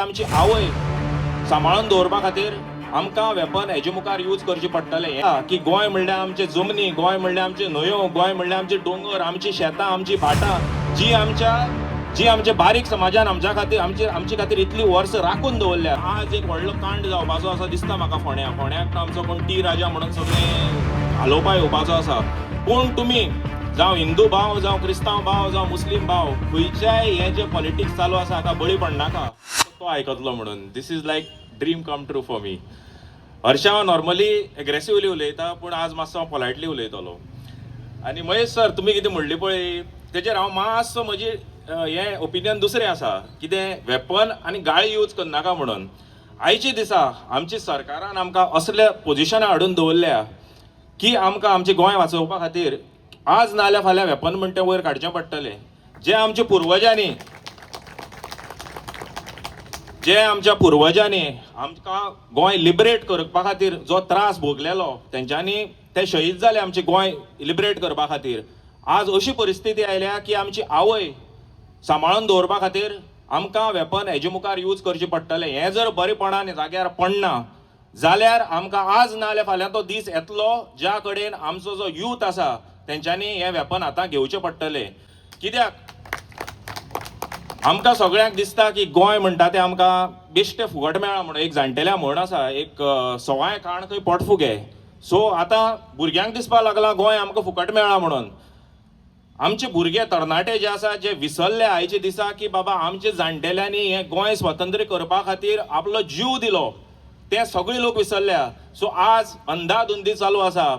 आमची आवय सांबाळून दवरपा खातीर आमकां वेपन हेजे मुखार यूज करचे पडटले की गोंय म्हणल्यार आमचे जमनी, गोंय म्हणल्यार आमचे न्हंयो, गोंय म्हणल्यार आमचे दोंगर, आमची शेतां, आमची भाटां जी आमच्या बारीक समाजान आमचे खातीर इतली वर्स राखून दवरल्या. आज एक व्हडलो कांड जावपाचो आसा दिसता म्हाका फोंड्याक आमचो कोण टी राजा म्हणून सगळें घालोवपा येवपाचो आसा. पूण तुमी जावं हिंदू भाव, जावं क्रिस्तांव भाव, जावं मुस्लीम भाव, खंयच्याय हे जे पॉलिटिक्स चालू आसा हाका बळी पडनाका. तो आयकतलो म्हणून this is like dream come true for me. हर्षा हांव नॉर्मली एग्रेसिवली उलयता, पूण आज मातसो हांव पोलायटली उलयतलो. आनी महेश सर तुमी कितें म्हणली पळय तेजेर हांव मातसो म्हजी हें ओपिनियन दुसरें आसा. कितें वेपन आनी गाळी यूज करनाका म्हणून. आयचे दिसा आमच्या सरकारान आमकां असल्या पोजिशनां हाडून दवरल्या की आमकां आमचें गोंय वाचोवपा खातीर आज नाल्यार फाल्यां वेपन म्हणटा वयर काडचें पडटलें. जे आमच्या पुर्वजांनी आमकां गोंय लिबरेट करपा खातीर जो त्रास भोगलेलो तेंच्यांनी ते शहीद जाले आमचे गोंय लिबरेट करपा खातीर. आज अशी परिस्थिती आयल्या की आमची आवय सांबाळून दवरपा खातीर आमकां वेपन हेजे मुखार यूज करचें पडटलें. हें जर बरेपणान जाग्यार पडना जाल्यार आमकां आज नाल्यार फाल्यां तो दीस येतलो ज्या कडेन आमचो जो यूथ आसा तेंच्यांनी हें वेपन आतां घेवचें पडटलें. कित्याक आमकां सगळ्यांक दिसता की गोंय म्हणटा तें आमकां बेश्टें फुकट मेळ्ळां म्हणून. एक जाणटेल्या म्हण आसा, एक सवाय खाण खंय पोटफुगे. सो आतां भुरग्यांक दिसपाक लागलां गोंय आमकां फुकट मेळ्ळां म्हणून. आमचे भुरगे तरणाटे जे आसा जे विसरले आयचे दिसा की बाबा आमच्या जाणटेल्यांनी हें गोंय स्वतंत्र करपा खातीर आपलो जीव दिलो, ते सगळे लोक विसरल्या. सो आज अंधाधुंदी चालू आसा.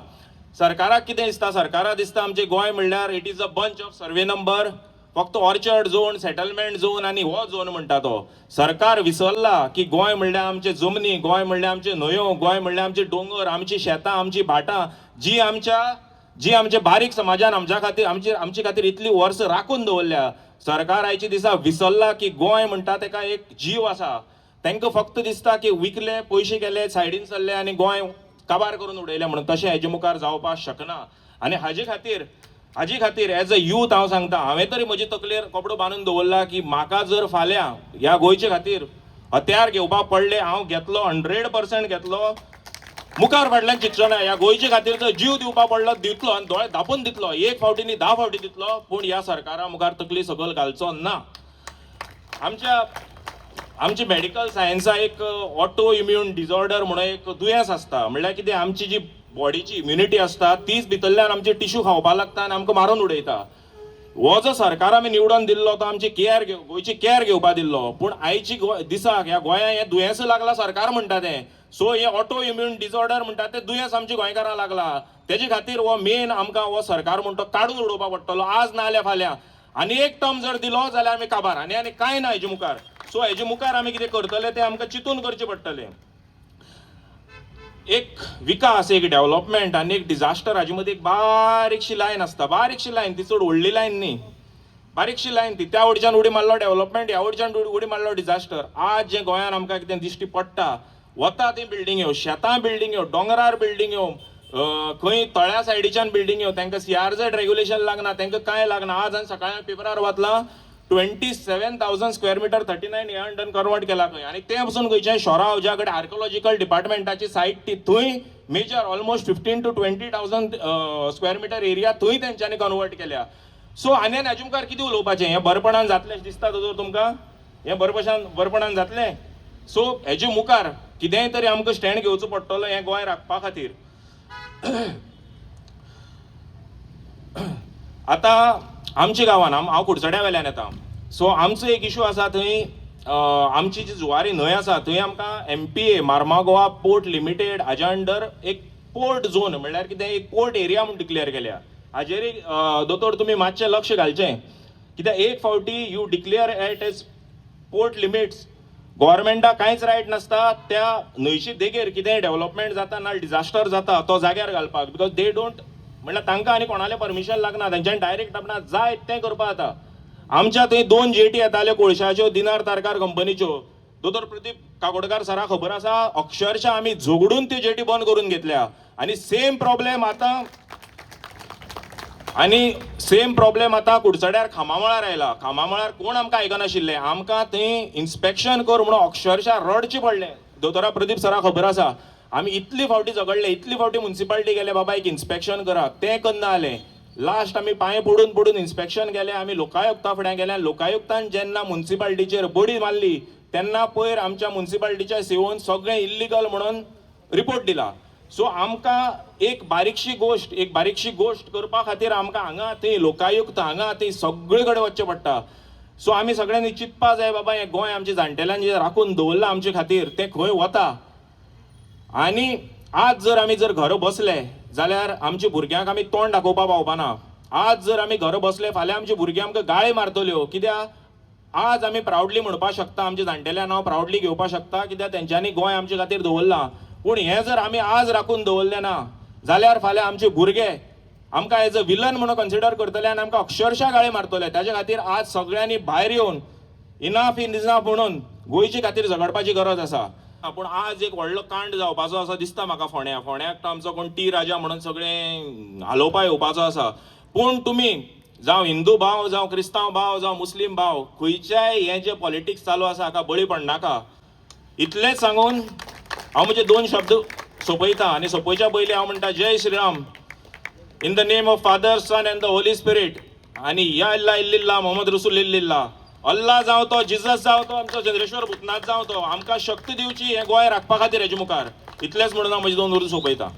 सरकाराक कितें दिसता? सरकाराक दिसता आमचें गोंय म्हणल्यार it is a bunch of survey number, फक्त ऑर्चर्ड झोन, सेटलमेंट झोन आनी हो झोन म्हणटा तो. सरकार विसरला की गोंय म्हणल्यार आमचे जमनी, गोंय म्हणल्यार आमचे न्हंयो, गोंय म्हणल्यार आमचे दोंगर, आमची शेतां, आमची भाटां जी आमच्या बारीक समाजान आमचे खातीर इतली वर्स राखून दवरल्या. सरकार आयचे दिसा विसरला की गोंय म्हणटा तेका एक जीव आसा. तांकां फक्त दिसता की विकले, पयशे केले, सायडीन सरले आनी गोंय काबार करून उडयलें म्हणून. तशें हेजे मुखार जावपाक शकना. आनी हाजे खातीर एज अ यूथ हांव सांगता, हांवें तरी म्हजे तकलेर कपडो बांदून दवरला की म्हाका जर फाल्यां ह्या गोंयचे खातीर हत्यार घेवपाक पडले हांव घेतलो, 100% घेतलो. मुखार फाटल्यान चिंतचो ना. ह्या गोंयचे खातीर जर जीव दिवपाक पडलो दितलो आनी दोळे धांपून दितलो. एक फावटी न्ही 10 फावटी दितलो, पूण ह्या सरकारा मुखार तकली सकयल घालचो ना. आमची मेडिकल सायन्सा एक ऑटो इम्यून डिसऑर्डर म्हणून एक दुयेंस आसता. म्हणल्यार कितें आमची जी बॉडीची इम्युनिटी आसता तीच भितरल्यान आमचे टिश्यू खावपाक लागता आनी आमकां मारून उडयता. हो जो सरकार आमी निवडून दिल्लो तो आमची गोंयची केअर घेवपाक दिल्लो, पूण आयची दिसाक ह्या गोंयांत हें दुयेंस लागला सरकार म्हणटा तें. सो हे ऑटो इम्यून डिसऑर्डर म्हणटा तें दुयेंस आमच्या गोंयकारांक लागला. तेजे खातीर हो मेन आमकां हो सरकार म्हणटा काडून उडोवपाक पडटलो आज नाल्यार फाल्यां. आनी एक टर्म जर दिलो जाल्यार आमी काबार. आनी कांय ना हेजे मुखार. सो हेजे मुखार आमी कितें करतले तें आमकां चिंतून करचें पडटलें. एक विकास, एक डेव्हलपमेंट आनी एक डिझास्टर हाजे मदीं एक बारीकशी लायन आसता. बारीकशी लायन, ती चड व्हडली लायन न्ही, बारीकशी लायन ती. त्या वटेच्यान उडी मारलो डेव्हलपमेंट, ह्या वटेच्यान उडी मारलो डिझास्टर. आज जे गोंयान आमकां कितें दिश्टी पडटा वता ती बिल्डिंग्यो, शेतां बिल्डिंग्यो, दोंगरार बिल्डिंग्यो, खंय तळ्या सायडीच्यान बिल्डिंग्यो, तांकां CRZ रेग्युलेशन लागना, तांकां कांय लागना. आज हांवें सकाळी पेपरार वाचलां 27,000 स्क्वेअर मिटर 39 हे अंडर कन्वर्ट केला खंय. आनी ते पसून खंयच्याय शोरा हावज्या कडेन आर्किओलॉजिकल डिपार्टमेंटाची सायट ती थंय measure almost 15,000 to 20,000 square metre area थंय तेंच्यांनी कन्वर्ट केल्या. सो आनी हाजे मुखार कितें उलोवपाचें? हें बरेपणान जातलें दिसता दोतोर तुमकां? हें बरेपणान जातलें? सो हेजे मुखार कितेंय तरी आमकां स्टँड घेवचो पडटलो हें गोंय राखपा खातीर. आतां आमच्या गांवान हांव कुडचड्या वेल्यान येता. सो आमचो एक इशू आसा थंय. आमची जी जुवारी न्हंय आसा थंय आमकां MPA मार्मागोवा पोर्ट लिमिटेड हाज्या अंडर एक पोर्ट झोन म्हणल्यार कितें एक पोर्ट एरिया म्हूण डिक्लेअर केल्या. हाजेर दोतोर तुमी मातशें लक्ष घालचें. कित्याक एक फावटी you declare at age port limits गव्हर्मेंटाक कांयच रायट नासता त्या न्हंयचे देगेर कितेंय डेव्हलपमेंट जाता ना डिझास्टर जाता तो जाग्यार घालपाक. बिकॉज दे डोंट म्हणल्यार तांकां आनी कोणालें परमिशन लागना, तांच्यानी डायरेक्ट आपणाक जाय तें करपा जाता. आमच्या थंय 2 जेटी येताल्यो कोळशाच्यो दिनार तारकार कंपनीच्यो. दोतोर प्रदीप काकोडकार सराक खबर आसा अक्षरशः आमी झगडून त्यो जेटी बंद करून घेतल्या. आनी सेम प्रॉब्लेम आतां आनी सेम प्रॉब्लेम आतां कुडचड्यार खामामळार आयला. खामामळार कोण आमकां आयकनाशिल्ले, आमकां थंय इन्स्पेक्शन कर म्हणून अक्षरशा रडचें पडलें. दोतोरा प्रदीप सराक खबर आसा, आमी इतली फावटी झगडले, इतली फावटी म्युन्सिपालिटी गेले, बाबा एक इन्स्पेक्शन करात, तें करना जालें. लास्ट आमी पांय पडून पडून इन्स्पेक्शन गेले. आमी लोकायुक्ता फुड्यान गेले. लोकायुक्तान जेन्ना म्युन्सिपालिटीचेर बडी मारली तेन्ना पयर आमच्या म्युन्सिपालिटीच्या सीओन सगळें इल्लिगल म्हणून रिपोर्ट दिला. सो आमकां एक बारीकशी गोश्ट करपा खातीर आमकां हांगा थंय लोकायुक्त हांगा थंय सगळे कडेन वचचें पडटा. सो आमी सगळ्यांनी चिंतपा जाय, बाबा हें गोंय आमच्या जाणटेल्यांनी जें राखून दवरलां आमचे खातीर तें खंय वता. आनी आज जर आमी घर बसले जाल्यार आमच्या भुरग्यांक आमी तोंड दाखोवपा पावपाना. आज जर आमी घर बसले, फाल्यां आमचे भुरगे आमकां गाळी मारतल्यो. कित्याक आज आमी प्रावडली म्हणपा शकता, आमच्या जाणटेल्या नांव प्रावडली घेवपा शकता, कित्याक तेंच्यांनी गोंय आमचे खातीर दवरलां. पूण हें जर आमी आज राखून दवरलें ना जाल्यार फाल्यां आमचे भुरगे आमकां एज अ विलन म्हणून कन्सिडर करतले आनी आमकां अक्षरशा गाळी मारतले. ताचे खातीर आज सगळ्यांनी भायर येवन इनाफ इन इनाफ म्हणून गोंयचे खातीर झगडपाची गरज आसा. पूण आज एक व्हडलो कांड जावपाचो आसा दिसता म्हाका फोंड्याक आमचो कोण टी राजा म्हणून सगळें हालोवपा येवपाचो आसा. पूण तुमी जावं हिंदू भाव, जावं क्रिस्तांव भाव, जावं मुस्लीम भाव, खंयच्याय हें जें पॉलिटिक्स चालू आसा हाका बळी पडनाका. इतलेंच सांगून हांव म्हजे 2 शब्द सोंपयता. आनी सोंपयच्या पयलीं हांव म्हणटा, जय Shriram. In the name of father, son and the holy spirit. आनी या इल्ला इल्लिल्ला मोहम्मद रसूल इल्लिल्ला. अल्ला जावं तो, जिजस जावं तो, आमचो चंद्रेश्वर भूतनाथ जावं तो, आमकां शक्ती दिवची हें गोंय राखपा खातीर हेजे मुखार. इतलेंच म्हणून हांव म्हजे 2 उर्ज सोंपयता.